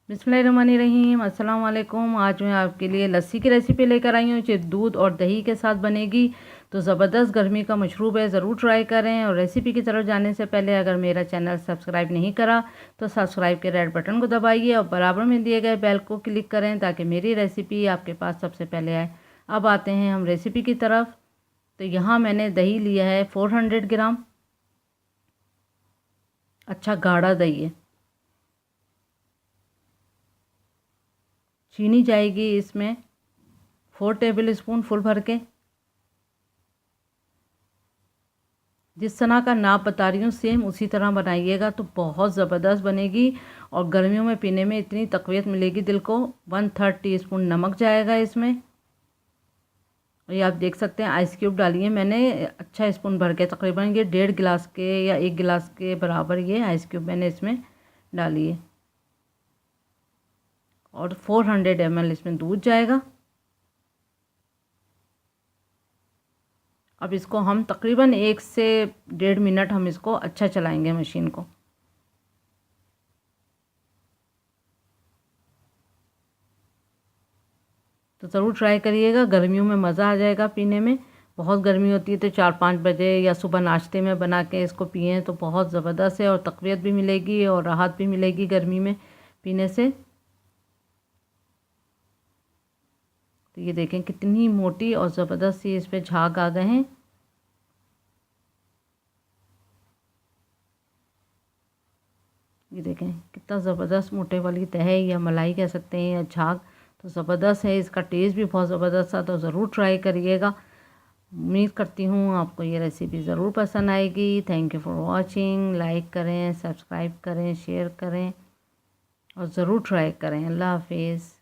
बिस्मिल्लाहिर्रहमानिर्रहीम, अस्सलाम वालेकुम। आज मैं आपके लिए लस्सी की रेसिपी लेकर आई हूँ जो दूध और दही के साथ बनेगी। तो ज़बरदस्त गर्मी का मशरूब है, ज़रूर ट्राई करें। और रेसिपी की तरफ जाने से पहले अगर मेरा चैनल सब्सक्राइब नहीं करा तो सब्सक्राइब के रेड बटन को दबाइए और बराबर में दिए गए बेल को क्लिक करें ताकि मेरी रेसिपी आपके पास सबसे पहले आए। अब आते हैं हम रेसिपी की तरफ। तो यहाँ मैंने दही लिया है 400 ग्राम। अच्छा गाढ़ा दही है। चीनी जाएगी इसमें 4 टेबल स्पून फुल भर के। जिस तरह का नाप बता रही हूँ सेम उसी तरह बनाइएगा तो बहुत ज़बरदस्त बनेगी और गर्मियों में पीने में इतनी तक़वियत मिलेगी दिल को। 1/3 टीस्पून नमक जाएगा इसमें। और ये आप देख सकते हैं आइस क्यूब डाली है मैंने अच्छा स्पून भर के, तकरीबन ये 1.5 गिलास के या 1 गिलास के बराबर ये आइस क्यूब मैंने इसमें डाली है। और 400 ml इसमें दूध जाएगा। अब इसको हम तकरीबन 1 से 1.5 मिनट हम इसको अच्छा चलाएंगे मशीन को। तो ज़रूर ट्राई करिएगा, गर्मियों में मज़ा आ जाएगा पीने में। बहुत गर्मी होती है तो 4-5 बजे या सुबह नाश्ते में बना के इसको पिएं तो बहुत ज़बरदस्त है और तक़वियत भी मिलेगी और राहत भी मिलेगी गर्मी में पीने से। तो ये देखें कितनी मोटी और ज़बरदस्त सी इस पर झाग आ गए हैं। ये देखें कितना ज़बरदस्त मोटे वाली तह या मलाई कह सकते हैं या झाग। तो ज़बरदस्त है, इसका टेस्ट भी बहुत ज़बरदस्त था। तो ज़रूर ट्राई करिएगा। उम्मीद करती हूँ आपको ये रेसिपी ज़रूर पसंद आएगी। Thank you for watching. Like करें, सब्सक्राइब करें, शेयर करें और ज़रूर ट्राई करें। अल्लाह हाफिज़।